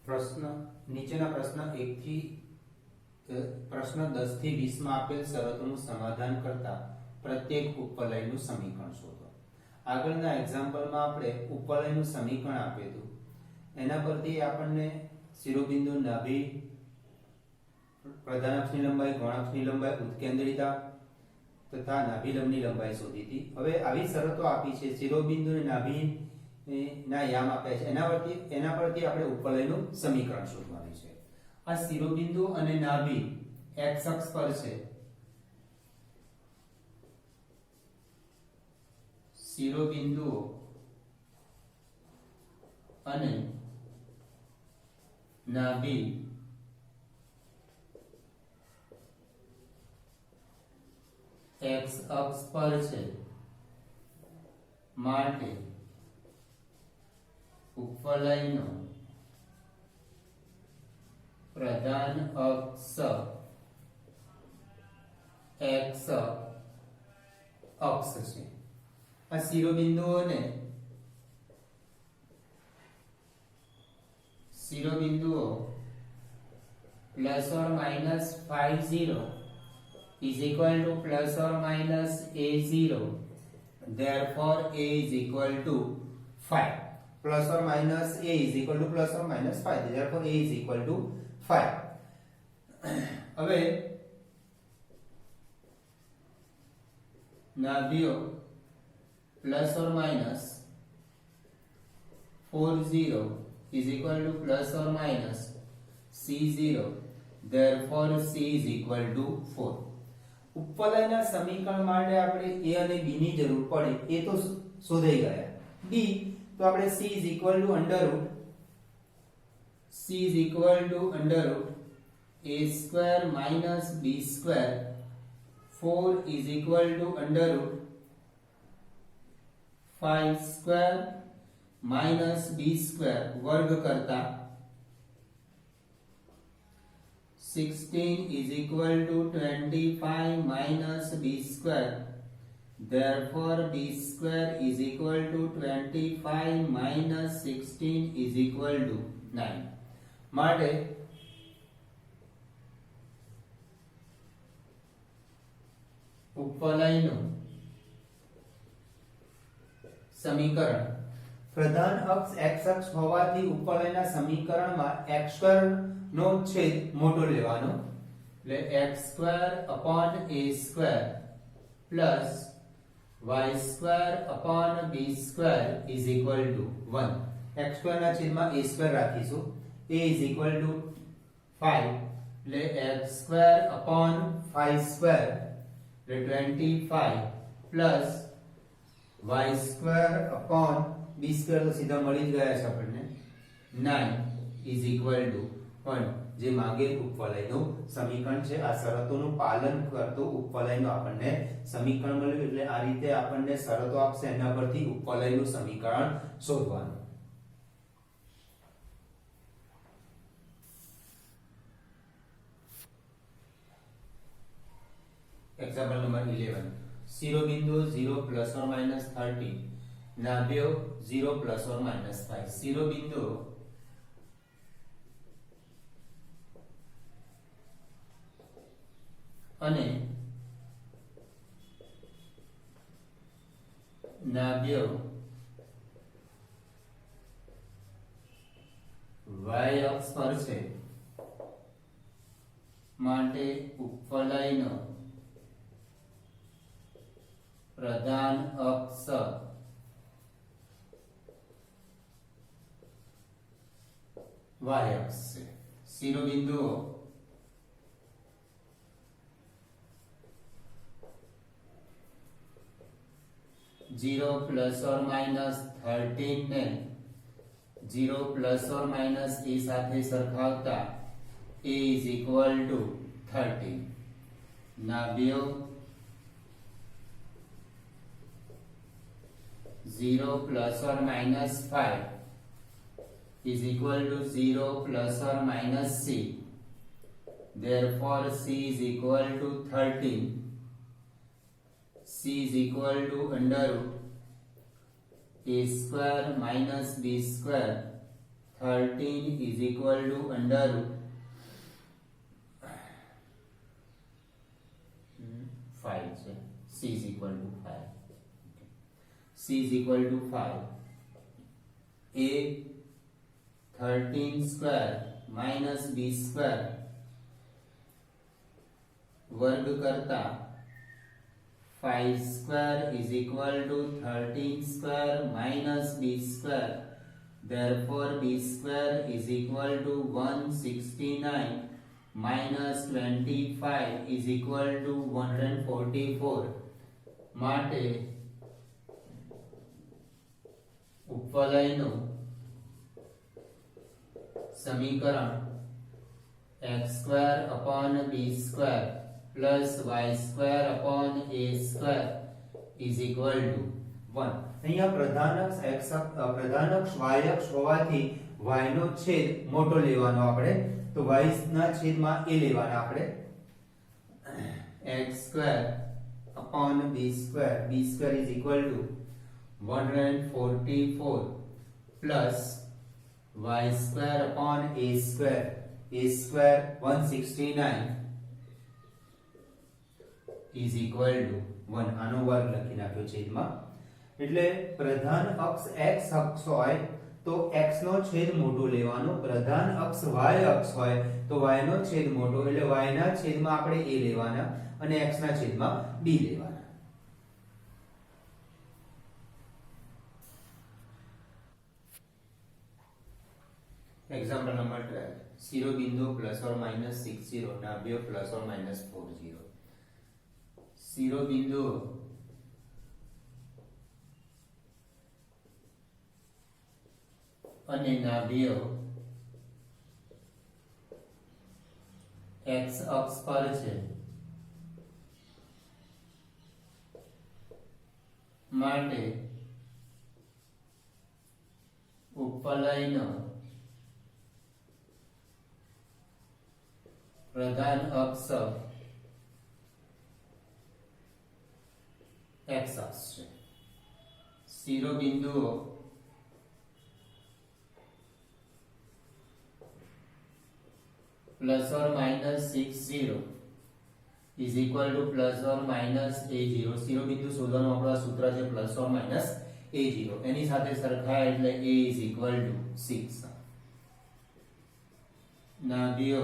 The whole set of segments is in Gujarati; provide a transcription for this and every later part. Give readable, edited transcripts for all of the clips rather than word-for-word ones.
પ્રશ્ન નીચેના પ્રશ્ન 1 થી પ્રશ્ન 10 થી 20 માં આપેલ શરતોનું સમાધાન કરતા પ્રત્યેક ઉપવલયનું સમીકરણ શોધો. આગળના એક્ઝામ્પલમાં આપણે ઉપવલયનું સમીકરણ આપ્યું હતું. એના પરથી આપણને શિરોબિંદુ, નાભી, પ્રધાન અક્ષની લંબાઈ, ગૌણ અક્ષની લંબાઈ, ઉત્કેન્દ્રિતા તથા નાભિલંબની લંબાઈ શોધી હતી. હવે આવી શરતો આપી છે, શિરોબિંદુ અને નાભી ના યામ આપ્યા છે, એના પરથી આપણે ઉપવલયનું સમીકરણ શોધવાનું છે. આ શિરોબિંદુ અને નાભી x અક્ષ પર છે. શિરોબિંદુઓ અને નાભી x અક્ષ પર છે માટે ઉપવલયનો પ્રધાન અક્ષ x અક્ષ છે. આ શિરોબિંદુઓ plus or minus 50 is equal to plus or minus a0, therefore a is equal to 5. Plus or minus a is equal to plus or minus 5, therefore a is equal to 5. હવે નાભીઓ plus or minus 40 is equal to plus or minus c0, therefore c is equal to 4. ઉપવલયના સમીકરણ માટે આપણે a અને b ની જરૂર પડે, એ તો શોધાઈ ગયા. b તો આપણે c is equal to under root a square minus b square, 4 is equal to under root 5 square minus b square વર્ગ કરતા 16 is equal to 25 minus b square, therefore b square is equal to 25 minus 16 is equal to 9. માટે ઉપવલયનું સમીકરણ પ્રધાન અક્ષ x અક્ષ હોવાથી ઉપવલયના સમીકરણમાં x² નો છેદ મોટો લેવાનો, એટલે x² upon a² plus y² upon b² is equal to 1. x² ના છેદમાં a² રાખીશું. a is equal to 5, એટલે x² upon 5² એટલે 25 plus y² upon b² તો સીધા મળી જ ગયા છે આપણને, 9 is equal to 1. જે માંગેલ ઉપવલયનું સમીકરણ છે. આ શરતોનું પાલન કરતું ઉપવલયનું આપણને સમીકરણ મળ્યું. એટલે આ રીતે આપણને શરતો આપશે, એના પરથી ઉપવલયનું સમીકરણ શોધવાનું. Example number 11. શિરોબિંદુ 0 plus or minus 30, નાભીઓ 0 plus or minus 5. શિરોબિંદુ અને નાભીઓ y અક્ષ પર છે માટે ઉપવલયનો પ્રધાન અક્ષ y અક્ષ છે. શિરોબિંદુઓ जीरो प्लस और माइनस 13 ने 0 प्लस और माइनस ए साथे सरखावता a is equal to 13. नाभीओ 0 plus or minus 5 is equal to 0 plus or minus c, therefore c is equal to 13. c is equal to under root a square minus b square 13 is equal to under root 5 છે. C is equal to 5. C is equal to 5. A 13 square minus B square वर्ग करता 5 square is equal to 13 square minus B square. Therefore, B square is equal to 169 minus 25 is equal to 144. માટે ઉપવલયનું સમીકરણ x square upon b square plus y square upon a square is equal to 1. અહીંયા પ્રધાનક્ષ x પ્રધાનક્ષ y અક્ષ હોવાથી y નો છેદ મોટો લેવાનો આપણે, તો y ના છેદમાં a લેવાના આપણે. x square upon b square is equal to 144 plus y square upon a square 169 is equal to 1. આનો વર્ગ લખી નાખ્યો છેદમાં. એટલે પ્રધાન અક્ષ x અક્ષ હોય તો x નો છેદ મોટો લેવાનો, પ્રધાન અક્ષ y અક્ષ હોય તો y નો છેદ મોટો, એટલે y ના છેદમાં આપણે a લેવાના અને x ના છેદમાં b લેવાના. Example number 12. શિરોબિંદુ +or-60, નાભ્યો +or-40. શિરોબિંદુ અને નાભ્યો x અક્ષ પર છે, માટે ઉપવલયનો પ્રધાન અક્ષ x અક્ષ છે. શિરોબિંદુઓ +or-60 is equal to +or-a0. શિરોબિંદુ શોધવાનું આપણું સૂત્ર છે +or-a0. એની સાથે સરખાય એટલે a is equal to 6. નાભ્યો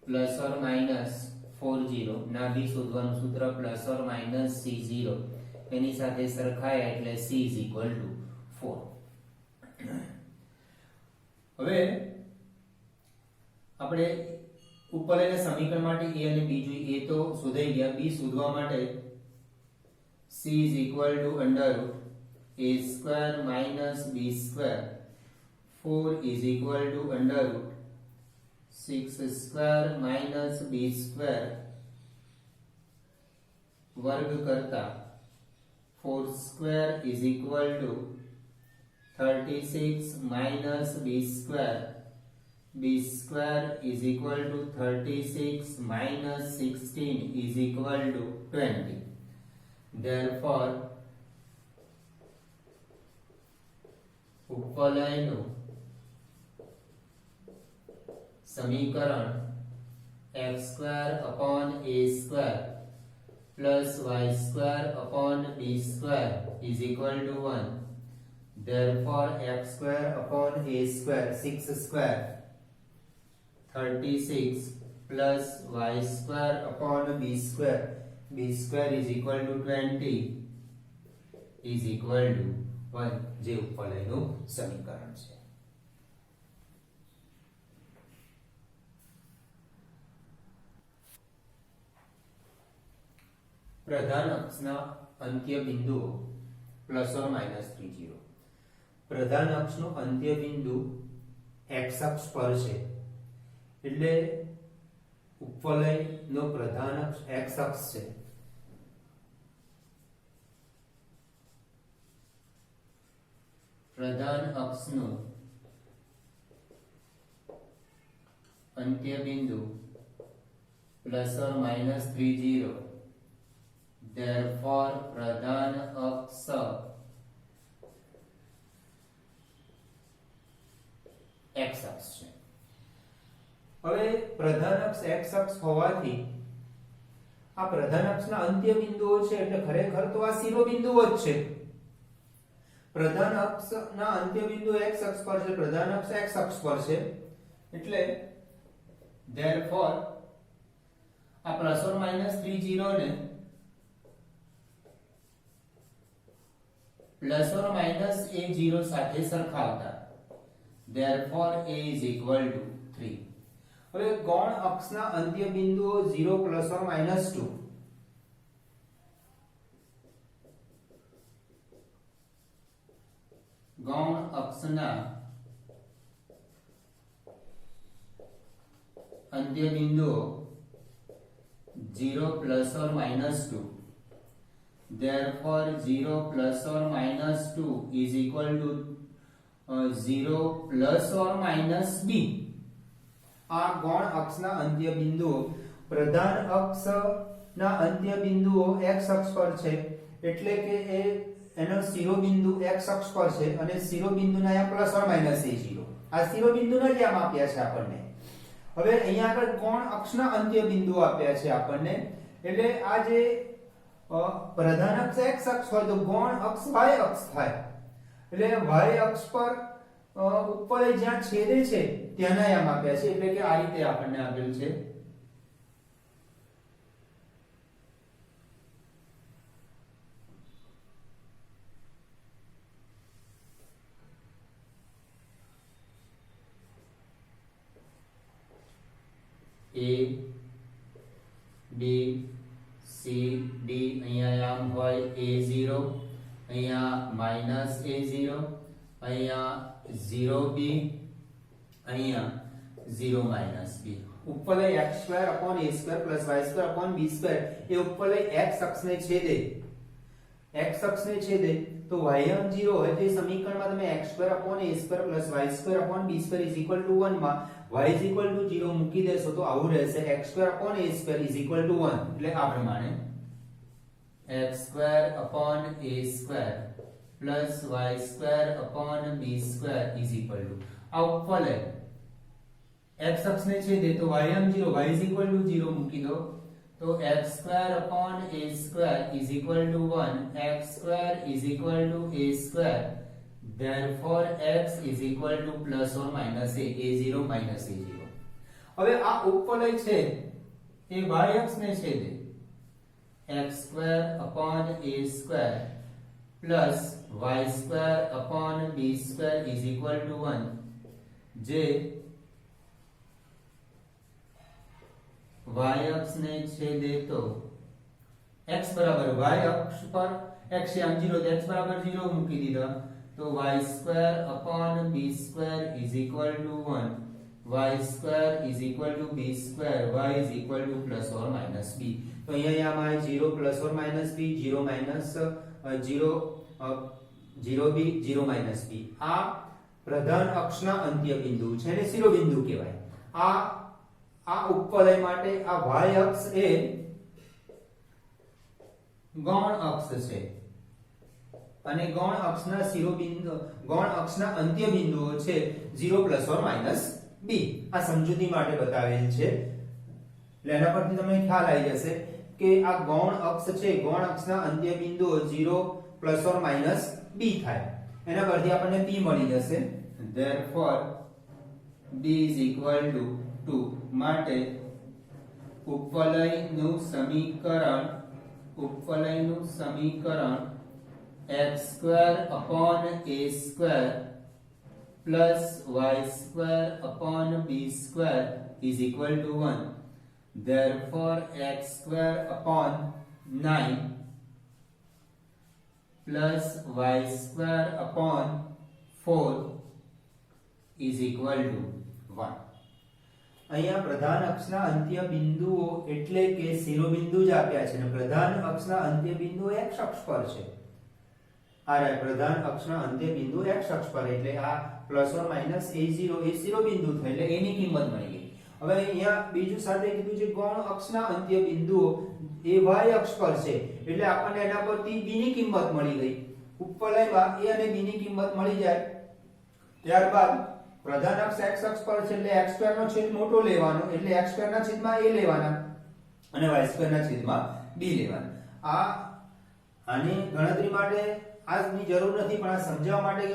+or-40, નાભી શોધવાનું સૂત્ર +or-c0. એની સાથે સરખાય એટલે c is equal to 4. હવે આપણે ઉપવલયના સમીકરણ માટે a અને b જોઈએ. a તો શોધાઈ ગયા, b શોધવા માટે c is equal to under root a square minus b square 4 is equal to under root 6 square minus b square वर्ग करता 4 square is equal to 36 minus b square is equal to 36 minus 16 is equal to 20. Therefore, ઉપવલયનું સમીકરણ x square upon a square plus y square upon b square is equal to 1. Therefore, x square upon a square 6 square 36 plus y square upon b square is equal to 20 is equal to 1. જે ઉપવલયનું સમીકરણ છે. પ્રધાન અક્ષના અંત્ય બિંદુઓ +or-30. પ્રધાન અક્ષનું અંત્ય બિંદુ x અક્ષ પર છે, એટલે ઉપવલયનો પ્રધાન અક્ષ x અક્ષ છે. પ્રધાન અક્ષનું અંત્ય બિંદુ +or-30. Therefore, પ્રધાન અક્ષ x અક્ષ છે. હવે પ્રધાન અક્ષ x અક્ષ હોવાથી આ પ્રધાન અક્ષના અંત્ય બિંદુઓ છે એટલે ખરેખર તો આ શિરોબિંદુઓ જ છે. પ્રધાન અક્ષના અંત્ય બિંદુ x અક્ષ પર છે, પ્રધાન અક્ષ x અક્ષ પર છે એટલે therefore આ પ્લસ ઓર માઈનસ 30 ને પ્લસ ઓર માઈનસ a0 સાથે સરખાવતા therefore a is equal to 3. હવે ગૌણ અક્ષના અંત્ય બિંદુઓ 0 પ્લસ ઓર માઈનસ 2 ગૌણ અક્ષના અંત્ય બિંદુઓ 0 plus or minus 2 therefore 0 plus or minus 2 is equal to 0 plus or minus b. આ ગૌણ અક્ષના અંત્ય બિંદુઓ પ્રધાન અક્ષના અંત્ય બિંદુઓ x અક્ષ પર છે એટલે કે એનો શિરોબિંદુ x અક્ષ પર છે અને શિરોબિંદુના અહીંયા પ્લસ ઓર માઈનસ a0 આ શિરોબિંદુના જ આમ આપ્યા છે આપણને. હવે અહીંયા આગળ ગૌણ અક્ષના અંત્ય બિંદુઓ આપ્યા છે આપણને એટલે આ જે પ્રધાન અક્ષ x અક્ષ હોય તો ગૌણ અક્ષ y અક્ષ થાય એટલે y અક્ષ પર ઉપર જ્યાં છેદે છે ત્યાંના આમ આપ્યા છે એટલે કે આ રીતે આપણને આપેલ છે. a b c d અહીંયા આમ હોય a0 અહીંયા માઈનસ a0 અહીંયા 0b અહીંયા 0 minus b. ઉપરલે x² upon a² plus y² upon b² એ ઉપરલે x અક્ષને છેદે તો y0 હોય તો એ સમીકરણમાં તમે x² upon a² plus y² upon b² is equal to 1 માં y is equal to 0 મૂકી દેશો તો આવું રહેશે x² upon a² is equal to 1 એટલે આ પ્રમાણે x² upon a² plus y² upon b² is equal to આ ઉપરલે x અક્ષને છેદે તો y0 y is equal to 0 મૂકી દો તો x² upon a² is equal to 1 x² is equal to a². therefore x is equal to plus or minus a0 minus a0. હવે આ ઉપરલે છે એ y અક્ષને છેદે x² upon a² plus y² upon b² is equal to 1 જે y અક્ષને છેદે તો x બરાબર y અક્ષ પર x છે આમ 0 તો x બરાબર 0 મૂકી દીધા તો y² upon b² is equal to 1 y² is equal to b² y is equal to plus or minus b. તો અહીંયા આમાં 0 plus or minus b 0 minus 0 0b 0 minus b આ પ્રધાન અક્ષના અંત્ય બિંદુ છે અને શિરોબિંદુ કહેવાય. આ ઉપવલય માટે આ y અક્ષ એ ગૌણ અક્ષ છે અને ગૌણ અક્ષના શિરોબિંદુ ગૌણ અક્ષના અંત્ય બિંદુઓ છે 0 plus or minus b. આ સમજૂતી માટે બતાવેલ છે એટલે એના પરથી તમને ખ્યાલ આવી જશે કે આ ગૌણ અક્ષ છે ગૌણ અક્ષના અંત્ય બિંદુઓ 0 plus or minus b થાય એના પરથી આપણને p મળી જશે. therefore b is equal to 2 માટે ઉપવલયનું સમીકરણ x² upon a² plus y² upon b² is equal to 1. therefore x² upon 9 plus y² upon 4 is equal to 1. અહીંયા પ્રધાન અક્ષના અંત્ય બિંદુઓ એટલે કે શિરોબિંદુ જ આપ્યા છે અને પ્રધાન અક્ષના અંત્ય બિંદુ x અક્ષ પર છે. આ પ્રધાન અક્ષના અંત્ય બિંદુ x અક્ષ પર એટલે આ પ્લસ ઓર માઈનસ a0 એ શિરોબિંદુ થાય એટલે એની કિંમત મળી ગઈ. હવે અહીંયા બીજું સાથે કીધું છે ગૌણ અક્ષના અંત્ય બિંદુઓ એ y અક્ષ પર છે એટલે આપણને એના પરથી b ની કિંમત મળી ગઈ. ઉપવલયમાં a અને b ની કિંમત મળી જાય ત્યારબાદ પ્રધાન અક્ષ x અક્ષ પર છે એટલે x² નો છેદ મોટો લેવાનો, એટલે x² ના છેદમાં a લેવાના અને y² ના છેદમાં b લેવાના. આની ગણતરી માટે આજની જરૂર નથી, પણ આ સમજાવવા માટે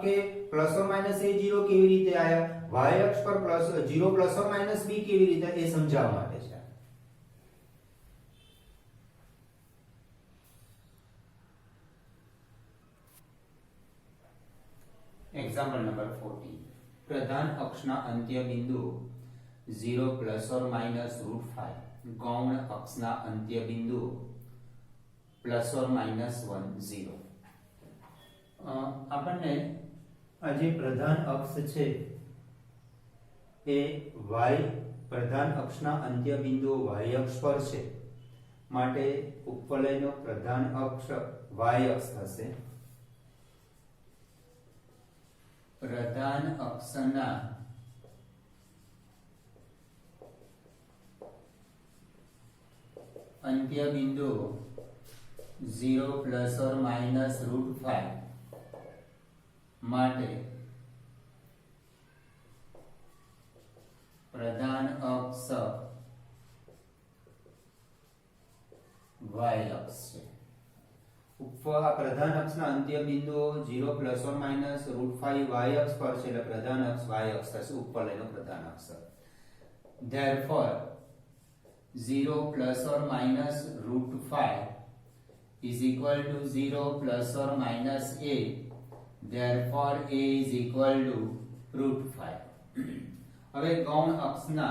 કે પ્લસ ઓર માઈનસ a 0 કેવી રીતે આયા, y અક્ષ પર plus 0 plus or minus b કેવી રીતે, એ સમજાવવા માટે છે. Example number 14. પ્રધાન અક્ષના અંત્ય બિંદુઓ 0 પ્લસ ઓર માઈનસ √5, ગૌણ અક્ષના અંત્ય બિંદુઓ પ્લસ ઓર માઈનસ 1 0. આપણને આ જે પ્રધાન અક્ષ છે એ y પ્રધાન અક્ષના અંત્ય બિંદુઓ y અક્ષ પર છે, માટે ઉપવલયનો પ્રધાન અક્ષ y અક્ષ થશે. પ્રધાન અક્ષના અંત્ય બિંદુઓ 0 પ્લસ ઓર માઈનસ √5 માટે પ્રધાન અક્ષ y અક્ષ છે. પ્રધાન અક્ષના અંત્ય બિંદુઓ 0 પ્લસ ઓર માઈનસ √5 y અક્ષ પર છે, એટલે પ્રધાન અક્ષ y અક્ષ થશે, ઉપવલયનો પ્રધાન અક્ષ. therefore 0 plus or minus √5 is equal to 0 plus or minus a, therefore a is equal to √5. હવે ગૌણ અક્ષના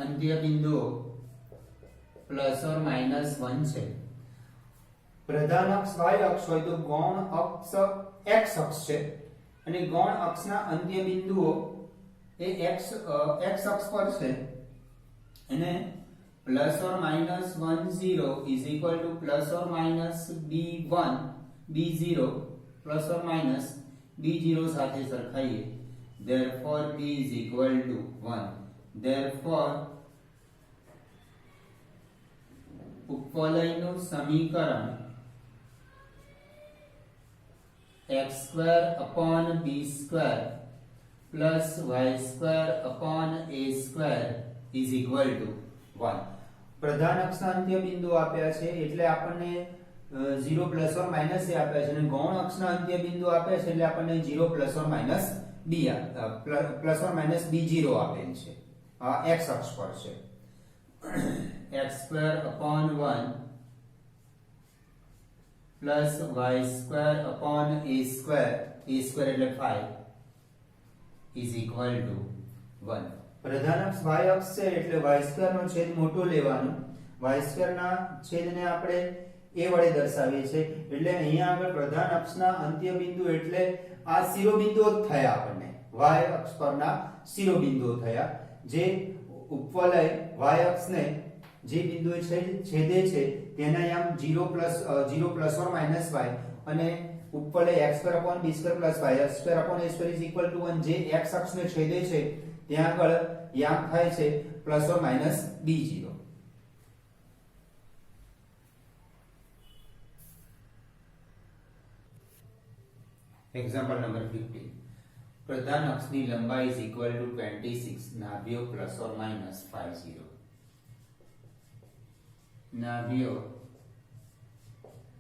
અંત્ય બિંદુઓ પ્લસ ઓર માઈનસ 1 છે. પ્રધાન અક્ષ y અક્ષ હોય તો ગૌણ અક્ષ x અક્ષ છે, અને ગૌણ અક્ષના અંત્ય બિંદુઓ એ x અક્ષ પર છે, અને plus or minus 1 0 is equal to plus or minus b1 b0 plus or minus b0 સાથે સરખાઈએ, therefore b is equal to 1. therefore ઉપવલયનું સમીકરણ x² upon b² plus y² upon a² is equal to 1. પ્રધાન અક્ષના અંત્ય બિંદુ આપ્યા છે એટલે આપણને 0 પ્લસ ઓર માઈનસ એ આપ્યા છે, અને ગૌણ અક્ષના અંત્ય બિંદુ આપ્યા છે એટલે આપણને 0 plus or minus b plus or minus b0 આપેલ છે. આ x અક્ષ પર છે. x² upon 1 plus y² upon a² એટલે 5 is equal to 1. પ્રધાન અક્ષ y અક્ષ છે એટલે y² નો છેદ મોટો લેવાનો, y² ના છેદને આપણે a વડે દર્શાવીએ છીએ, એટલે અહીંયા આગળ પ્રધાન અક્ષના અંત્ય બિંદુ એટલે આ શિરોબિંદુઓ જ થયા, આપણને y અક્ષ પરના શિરોબિંદુઓ થયા, જે ઉપવલય y અક્ષને જે બિંદુએ છેદે છે તેના યામ 0 પ્લસ ઓર માઈનસ y, અને ઉપવલય x² upon b² plus y² upon a² is equal to 1, જે x અક્ષને છેદે છે ત્યાં આગળ યામ થાય છે plus or minus b0. Example number 15. પ્રધાન અક્ષની લંબાઈ is equal to 26, નાભિયો પ્લસ ઓર માઈનસ 50. નાભિયો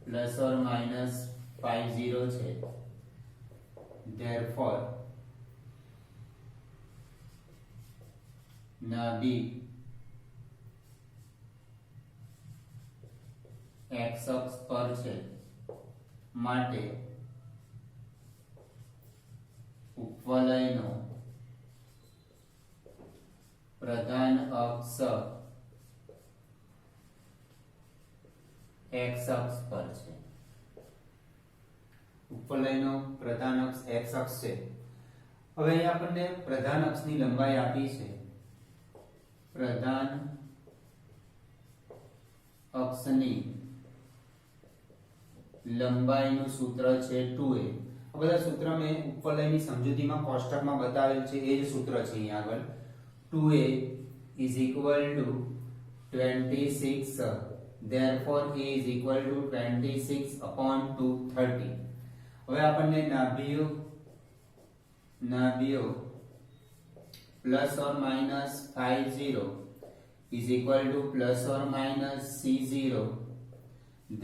પ્લસ ઓર માઈનસ 50 છે, therefore નાભી x અક્ષ પર છે, માટે ઉપવલયનો પ્રધાન અક્ષ x અક્ષ પર છે. ઉપવલયનો પ્રધાન અક્ષ x અક્ષ છે. હવે અહીં આપણને પ્રધાન અક્ષની લંબાઈ આપી છે. પ્રધાન અક્ષની લંબાઈનું સૂત્ર છે 2a. આ બધા સૂત્ર મેં ઉપવલયની સમજૂતીમાં કોષ્ટકમાં બતાવેલ છે, એ જ સૂત્ર છે અહીંયા આગળ. 2a is equal to 26, therefore a is equal to 26 upon 230. હવે આપણને નાભિયો plus or minus 50 is equal to plus or minus C0,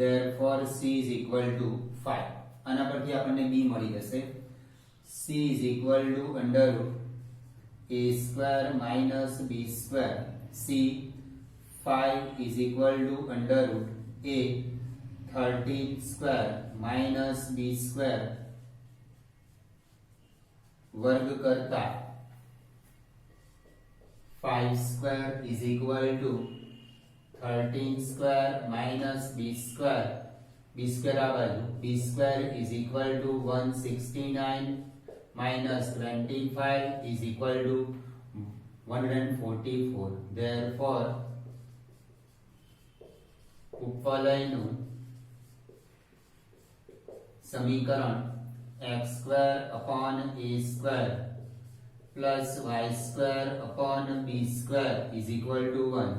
therefore C is equal to 5. આના પરથી આપણને b મળી જશે. C is equal to under root a square minus b square. C 5 is equal to under root a 13 square minus b square वर्ग करता 5 square is equal to 13 square minus b square. b square आ बाजू b square is equal to 169 minus 25 is equal to 144. Therefore ઉપવલયનું સમીકરણ x square upon a square plus y square upon b square is equal to 1.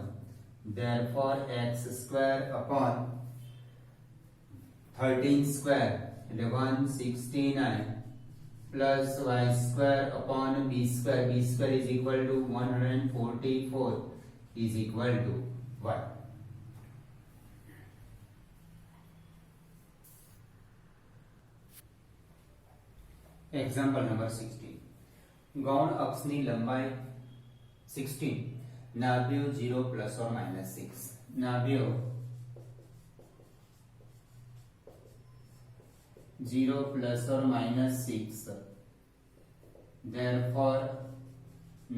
Therefore x square upon 13 square એટલે 169 plus y square upon b square is equal to 144 is equal to 1. Example number 16. ગૌણ અક્ષની લંબાઈ 16, નાભિયો 0 plus or minus 6. નાભિયો 0 plus or minus 6. Therefore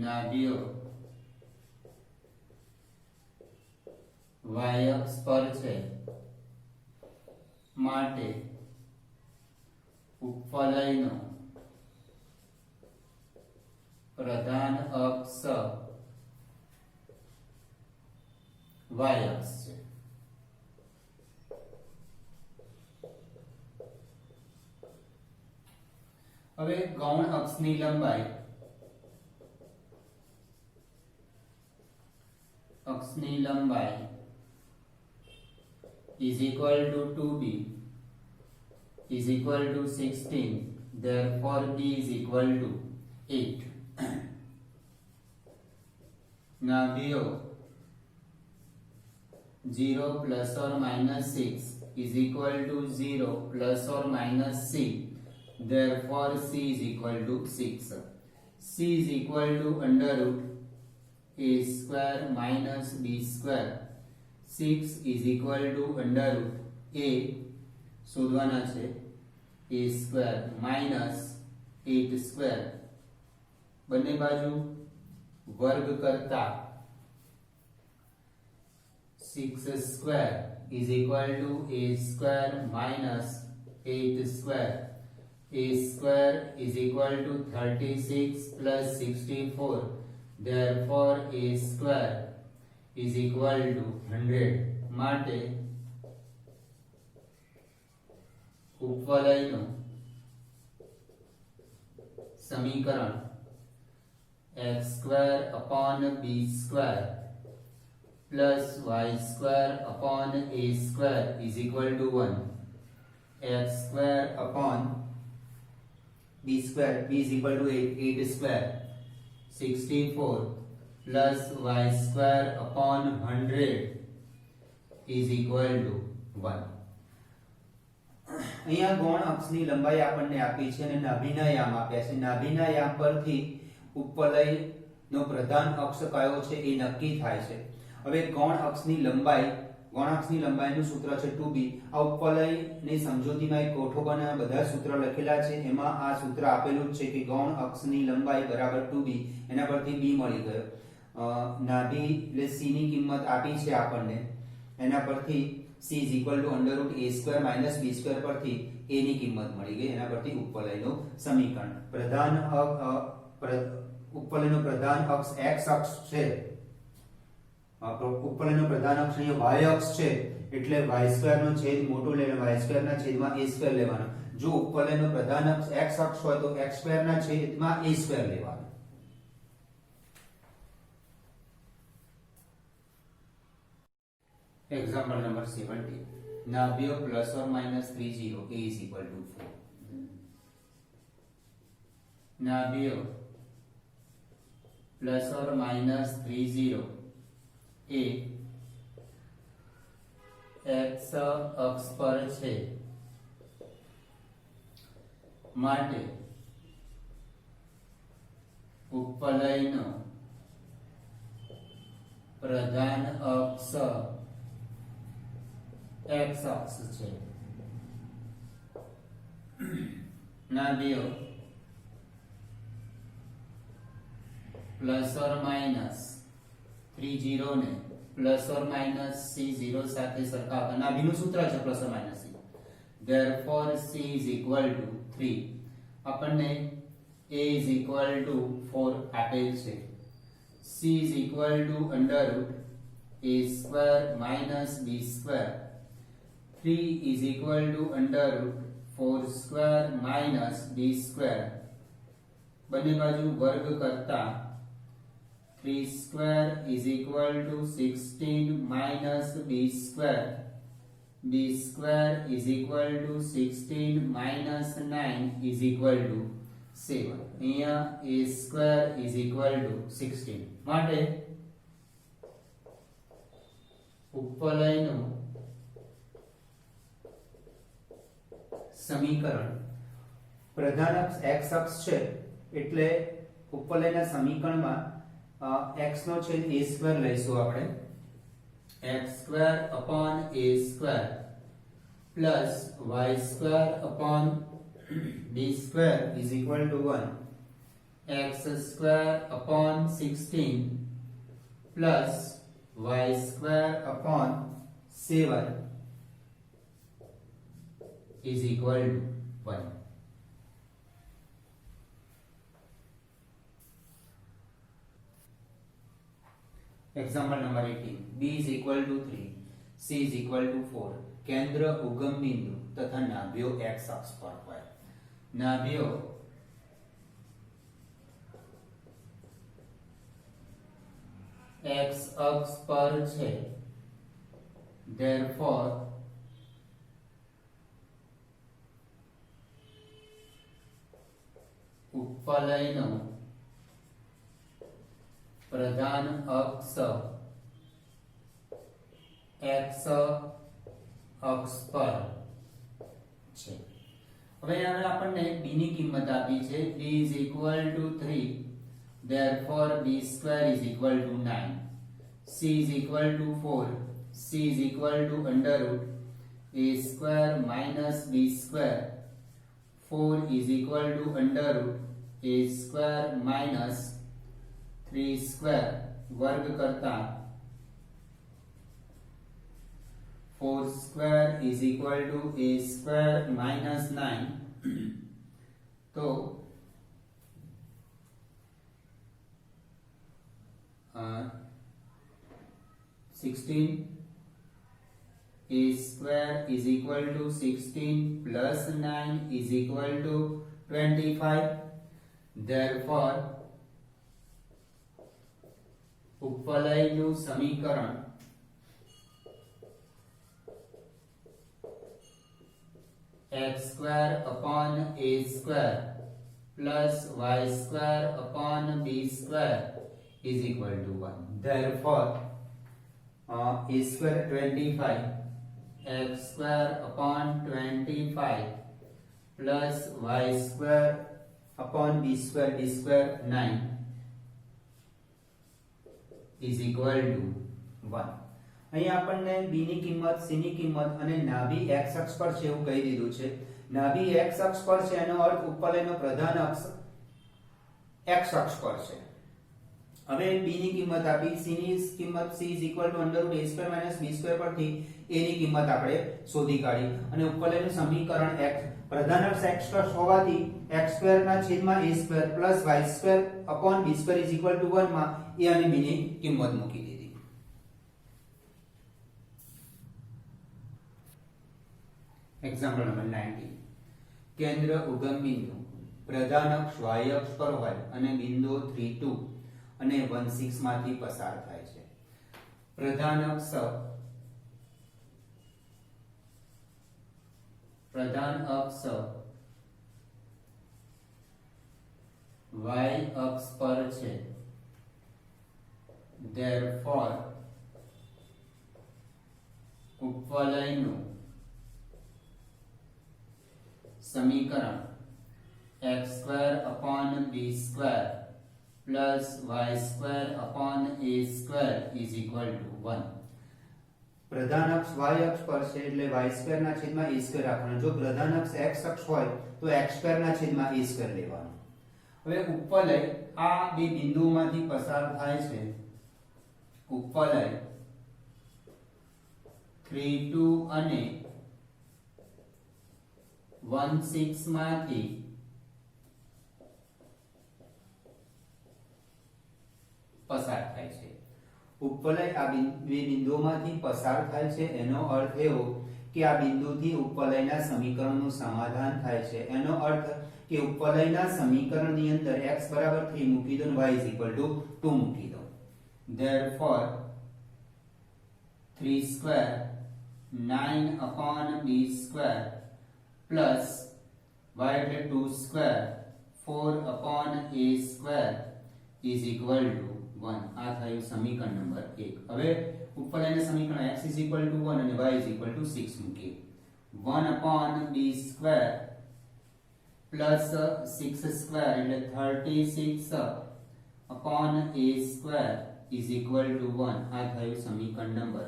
નાભિયો y અક્ષ પર છે માટે ઉપવલયનો પ્રધાન અક્ષ y અક્ષ છે. હવે ગૌણ અક્ષની લંબાઈ is equal to 2b is equal to 16, therefore b is equal to 8. નાભિયો 0 plus or minus 6 is equal to 0 plus or minus c, therefore c is equal to 6. c is equal to under root a square minus b square. 6 is equal to under root a શોધવાના છે a square minus 8 square બંને બાજુ વર્ગ કરતા 6 square is equal to a square minus 8 square. a square is equal to 36 plus 64, therefore a square is equal to 100. માટે ઉપવલયનું સમીકરણ x square upon b square plus y square upon a square is equal to 1. x square upon b square, b is equal to 8 square, 64 plus y square upon 100 is equal to 1. અહીંયા ગૌણ અક્ષની લંબાઈ આપણને આપી છે અને નાભિના યામ આપ્યા છે. નાભિના યામ પરથી ઉપવલયનો પ્રધાન અક્ષ કયો છે એ નક્કી થાય છે. હવે ગૌણ અક્ષની લંબાઈનું સૂત્ર છે 2b. આ ઉપવલયની સમજૂતીમાં એક કોઠો બનાવવા બધા સૂત્ર લખેલા છે. એમાં આ સૂત્ર આપેલું છે કે ગૌણ અક્ષની લંબાઈ બરાબર 2b. એના પરથી b મળી ગયો. નાભી એટલે c ની કિંમત આપી છે આપણને. એના પરથી c is equal to under root a square minus b square પરથી a ની કિંમત મળી ગઈ. એના પરથી ઉપવલયનું સમીકરણ ઉપવલયનો પ્રધાન અક્ષ x અક્ષ છે. ઉપવલયનો પ્રધાન અક્ષ અહીંયા y અક્ષ છે એટલે y² નો છેદ મોટો લઈને y² ના છેદમાં a² લેવાનો. જો ઉપવલયનો પ્રધાન અક્ષ x અક્ષ હોય તો x² ના છેદમાં a² લેવાનો. Example number 17. Nabio plus or minus 30 a is equal to 4. Nabio plus or minus 30 a x અક્ષ પર છે માટે ઉપવલયનો પ્રધાન અક્ષ x અક્ષ છે. નાભિયો પ્લસ ઓર માઇનસ 30 ને પ્લસ ઓર માઇનસ c0 સાથે સરખાવતા. નાભિનું સૂત્ર છે plus or minus c. therefore c is equal to 3. આપણને a is equal to 4 આપેલ છે. c is equal to under root a square minus b square. 3 is equal to under root 4 square minus b square. બંને બાજુ વર્ગ કરતા 3 square is equal to 16 minus b square. b square is equal to 16 minus 9 is equal to 7. અહીંયા a square is equal to 16. માટે ઉપવલયનું સમીકરણ પ્રધાન અક્ષ x અક્ષ છે એટલે ઉપવલયના સમીકરણમાં x નો છેદ a સ્ક્વેર લઈશું આપણે. x square upon a square plus y square upon b square is equal to 1. x square upon 16 plus y square upon 7 is equal to 1. Example number 18. b is equal to 3, c is equal to 4. કેન્દ્ર ઉગમ બિંદુ તથા નાભિયો x અક્ષ પર હોય. નાભિયો x અક્ષ પર છે. therefore ઉપવલયનો પ્રધાન અક્ષ x અક્ષ પર છે. હવે અહીંયા આપણને b ની કિંમત આપી છે. b is equal to 3. therefore b square is equal to 9. c is equal to 4. c is equal to under root a square minus b square. 4 is equal to under root a square minus 3 square. વર્ગ કરતા 4 square is equal to a square minus 9. તો 16 a square is equal to 16 plus 9 is equal to 25. therefore ઉપવલયનું સમીકરણ x square upon a square plus y square upon b square is equal to 1. therefore a square 25, x square upon 25 plus y square upon b square 9 is equal to 1. અહીંયા આપણને b ની કિંમત, c ની કિંમત અને નાભી x અક્ષ પર છે એવું કહી દીધું છે. નાભી x અક્ષ પર છે એનો અર્થ ઉપવલયનો પ્રધાન અક્ષ x અક્ષ પર છે. હવે b ની કિંમત આપી, c ની કિંમત c is equal to under root a square minus b square પરથી a ની કિંમત આપણે શોધી કાઢી અને ઉપવલયનું સમીકરણ x પ્રધાન અક્ષ x પર હોવાથી x સ્ક્વેર ના છેદમાં a square plus y square upon b square is equal to 1 માં a અને b ની કિંમત મૂકી દીધી. Example number 19. કેન્દ્ર ઉગમ બિંદુ પ્રધાન અક્ષ y અક્ષ પર હોય અને બિંદુઓ 3 2 અને 1 6 માંથી પસાર થાય છે. પ્રધાન અક્ષ प्रधान अक्ष y अक्ष पर छे, therefore उपवलयનું સમીકરણ x² upon b² plus y² upon a² is equal to 1. પ્રધાન અક્ષ y અક્ષ પર છે એટલે y² ના છેદમાં a² રાખવાનો. જો પ્રધાન અક્ષ x અક્ષ હોય તો x² ના છેદમાં a² લેવાનો. હવે ઉપવલય આ બે બિંદુઓમાંથી પસાર થાય છે. ઉપવલય 3 2 અને 1 6 માંથી પસાર થાય છે. ઉપવલય આ બે બિંદુઓમાંથી પસાર થાય છે એનો અર્થ એવો કે આ બિંદુથી ઉપવલયના સમીકરણનું સમાધાન થાય છે. એનો અર્થ કે ઉપવલયના સમીકરણની અંદર x બરાબર 3 મૂકી દો અને y 2 મૂકી દો. therefore 3 square 9 upon b square plus y એટલે 2 square 4 upon a square is equal to 1. આ થયું સમીકરણ નંબર 1. હવે ઉપવલયના સમીકરણ x is equal to 1 અને y is equal to 6 મૂકીએ. 1 upon b square plus 6 square એટલે 36 upon a square is equal to 1. આ થયું સમીકરણ નંબર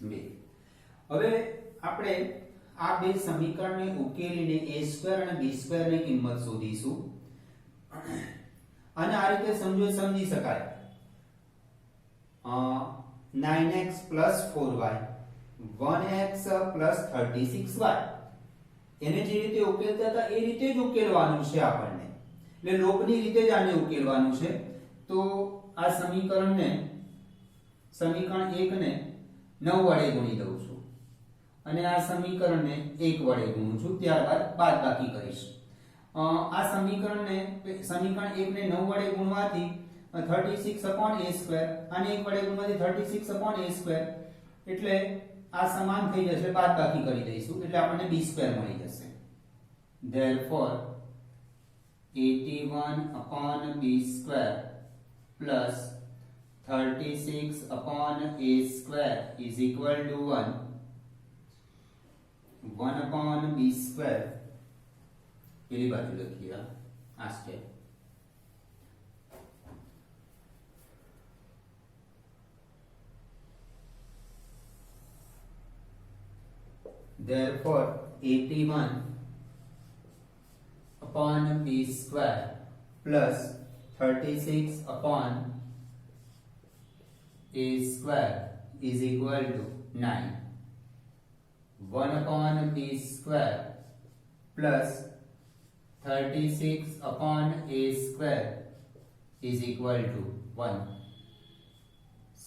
2. હવે આપણે આ બે સમીકરણને ઉકેલીને a² અને b² ની કિંમત શોધીશું. અને આ રીતે સમજી શકાય. 9x plus 4y 1x plus 36y એને જે રીતે ઉકેલતા હતા એ રીતે જ ઉકેલવાનું છે આપણને. એટલે લોગની રીતે જ આને ઉકેલવાનું છે. તો આ સમીકરણ 1 ને 9 વડે ગુણી દઉં છું અને આ સમીકરણને 1 વડે ગુણું છું. ત્યારબાદ બાદબાકી કરીશ. આ સમીકરણ 1 ને 9 વડે ગુણવાથી 36 upon a² અને 1 વડે ગુણવાથી 36 upon a², એટલે આ સમાન થઈ જશે. બાદબાકી કરી દઈશું એટલે આપણને b² મળી જશે. therefore 81 upon b² plus 36 upon a² is equal to 1. 1 upon b² પેલી બાજુ લખીએ આ step. therefore 81 upon b² plus 36 upon a² is equal to 9. 1 upon b² plus 36 upon a² is equal to 1.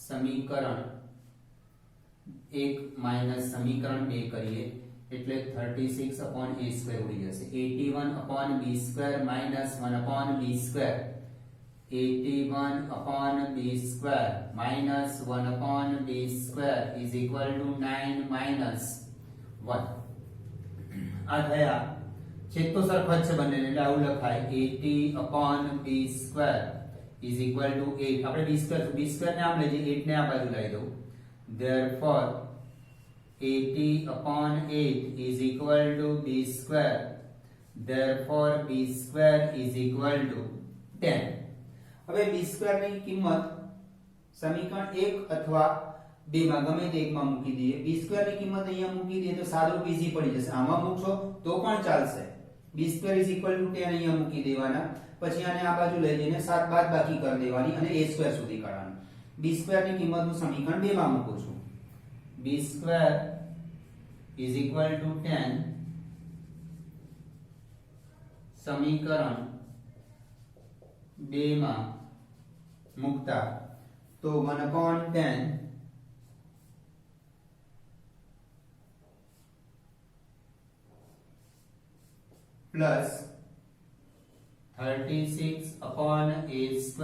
સમીકરણ 1 માઈનસ સમીકરણ 2 કરીએ એટલે 36 upon a² ઉડી જશે. 81 upon b² minus 1 upon b². 81 upon b² minus 1 upon b² is equal to 9 minus 1. આ થયા. છેદ તો સરખા જ છે બંનેને એટલે આવું લખાય 80 upon b² is equal to 8. આપણે b² ને આમ લઈ જઈએ, 8 ને આ બાજુ લઈ દઉં. therefore 80 upon 8 is equal to b². therefore b² is equal to 10. હવે b² ની કિંમત સમીકરણ 1 અથવા 2 માં ગમે તે એકમાં મૂકી દઈએ. b² ની કિંમત અહીંયા મૂકી દઈએ તો સાદુરૂપ ઈઝી પડી જશે. આમાં મૂકશો તો પણ ચાલશે. b² is equal to 10 અહીંયા મૂકી દેવાના. પછી આને આ બાજુ લઈ જઈને 7 બાદબાકી કરી દેવાની અને a² સુધી કાઢવાનું. b² ની કિંમતનું સમીકરણ 2 માં મૂકું છું. b² is equal to 10 સમીકરણ 2 માં મૂકતા તો 1/10 plus 36 upon a²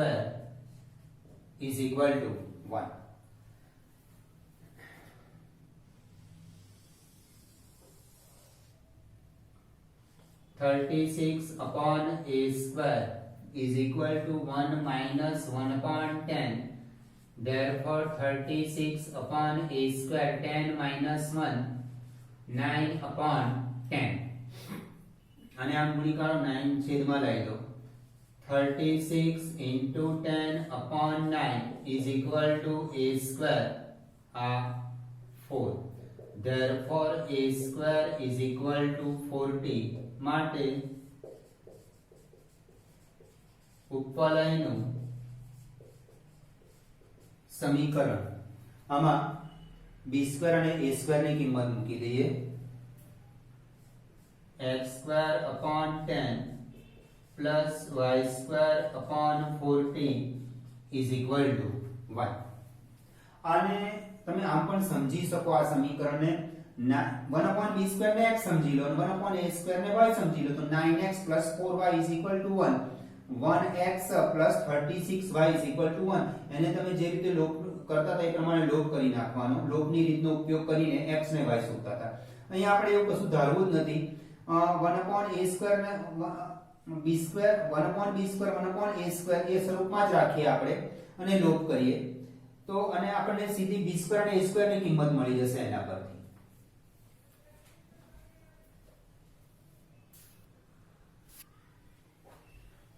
is equal to 1. 36 upon a square is equal to 1 minus 1 upon 10. Therefore 36 upon a square, 10 minus 1, 9 upon 10. અને આ ગુણીકારો 9 છેદમાં લઈ લો. 36 into 10 upon 9 is equal to a square, 4. Therefore a square is equal to 40. માટે ઉપવલયનું સમીકરણ, આમાં b સ્ક્વેર અને a સ્ક્વેર ની કિંમત મૂકી દઈએ. x square upon 10 plus y square upon 40 is equal to 1. આને તમે આમ પણ સમજી શકો આ સમીકરણને. 1 upon b square ને x સમજી લો અને 1 upon a square ને y સમજી લો તો 9x plus 4y is equal to 1. 1x plus 36y is equal to 1. એને તમે જે રીતે લોપ કરતા હતા એ પ્રમાણે લોપ કરી નાખવાનો. લોપની રીતનો ઉપયોગ કરીને x ને y શોધતા હતા. અહીં આપણે એવું કશું ધારવું જ નથી. 1 upon a square ને b square, 1 upon b square, 1 upon a square એ સ્વરૂપમાં જ રાખીએ આપણે અને લોપ કરીએ તો અને આપણને સીધી b square અને a square ની કિંમત મળી જશે એના પરથી.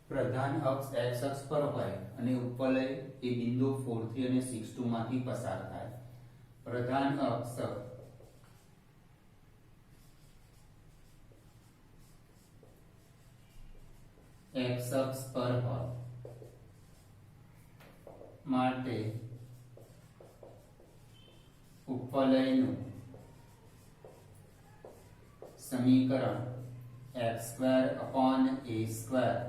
પ્રધાન અક્ષ x અક્ષ પર હોય અને ઉપવલય એ બિંદુ 4 3 અને 6 2 માંથી પસાર થાય. પ્રધાન અક્ષ x અક્ષ પર હોય માટે ઉપવલયનું સમીકરણ x square upon a square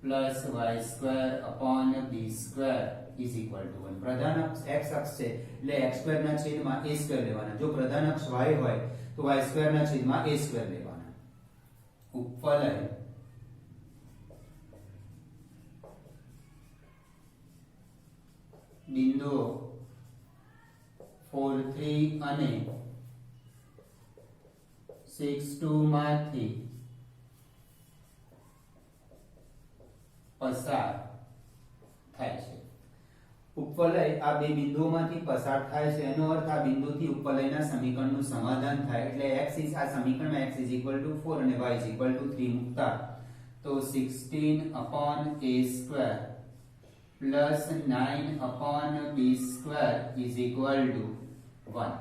plus y square upon b square is equal to 1. પ્રધાન અક્ષ x અક્ષ છે એટલે x square ના છેદમાં a square લેવાના. જો પ્રધાન અક્ષ y હોય તો y square ના છેદમાં a square લેવાના. ઉપવલય બિંદુઓ 4 3 અને 6 2 માંથી પસાર થાય છે. ઉપવલય આ બે બિંદુઓમાંથી પસાર થાય છે એનો અર્થ આ બિંદુથી ઉપવલયના સમીકરણનું સમાધાન થાય. એટલે x is આ સમીકરણમાં x is equal to 4 અને y is equal to 3 મૂકતા તો 16 upon a square plus 9 upon b square is equal to 1.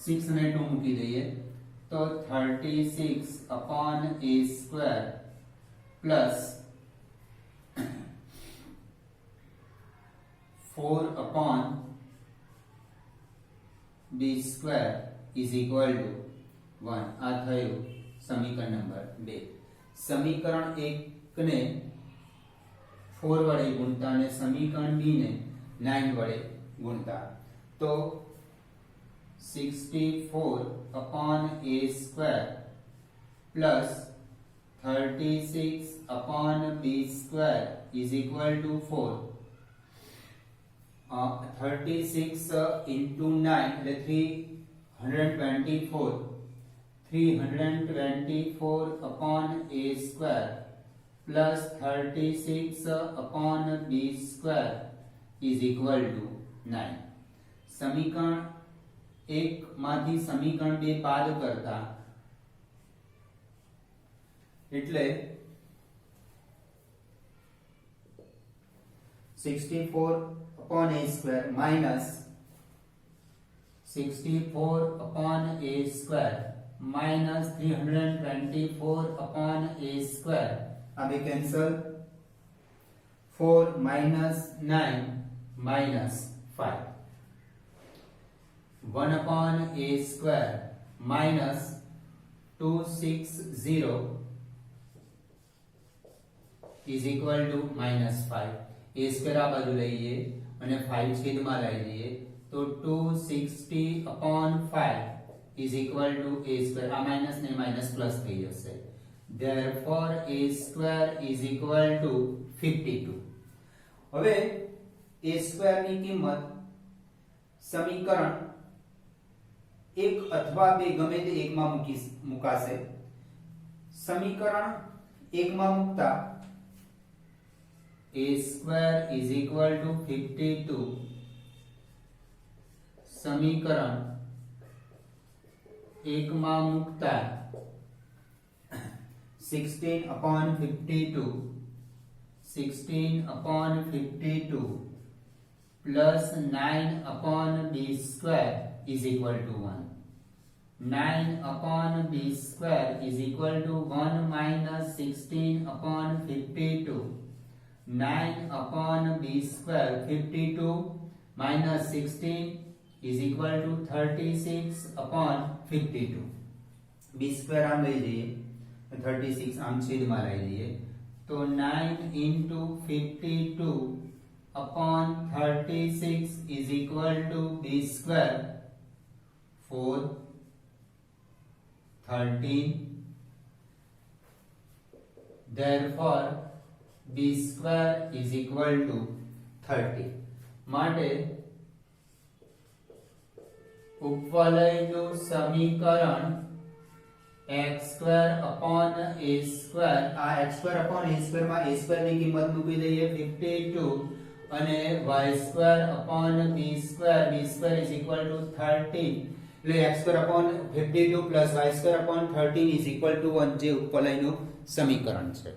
6 અને 2 મૂકી દઈએ તો 36 upon a square plus 4 upon b square is equal to 1. આ થયું સમીકરણ નંબર 2. સમીકરણ 1 ને 4 વડે ગુણતા અને સમીકરણ b ને 9 વડે ગુણતા તો 64 upon a square plus 36 upon b square is equal to 4. 36 into 9 એટલે 324. 324 upon a square plus 36 upon b square is equal to 9. સમીકરણ 1 માંથી સમીકરણ 2 બાદ કરતા એટલે 64 upon a square minus 64 upon a square minus 324 upon a square. अभी cancel 4 minus 9 minus 5. 1 upon a square minus 260 is equal to minus 5. a square આ બાજુ લઈએ અને 5 છેદમાં લઈ લઈએ તો 260 upon 5 is equal to a square. આ માઈનસ ને માઈનસ પ્લસ થઈ જશે. Therefore a square is equal to 52. હવે a square ની કિંમત સમીકરણ 1 અથવા 2 ગમે તે એકમાં મુકાશે. સમીકરણ 1 માં મૂકતા a² is equal to 52 સમીકરણ 1 માં મૂકતા 16/52 plus 9/b² is equal to 1. 9/b² is equal to 1 minus 16/52. 9/b² 52 minus 16 is equal to 36/52. b² આમ લઈ જઈએ 36 આમ છેદમાં લઈ લઈએ તો 9 into 52 upon 36 is equal to b². 4 13. Therefore b² is equal to 30. માટે ઉપવલયનું સમીકરણ x² upon a², આ x² upon a² માં a² ની કિંમત મૂકી દઈએ 52 અને y² upon b² is equal to 30 એટલે x² upon 52 plus y² upon 13 is equal to 1 જે ઉપવલયનું સમીકરણ છે.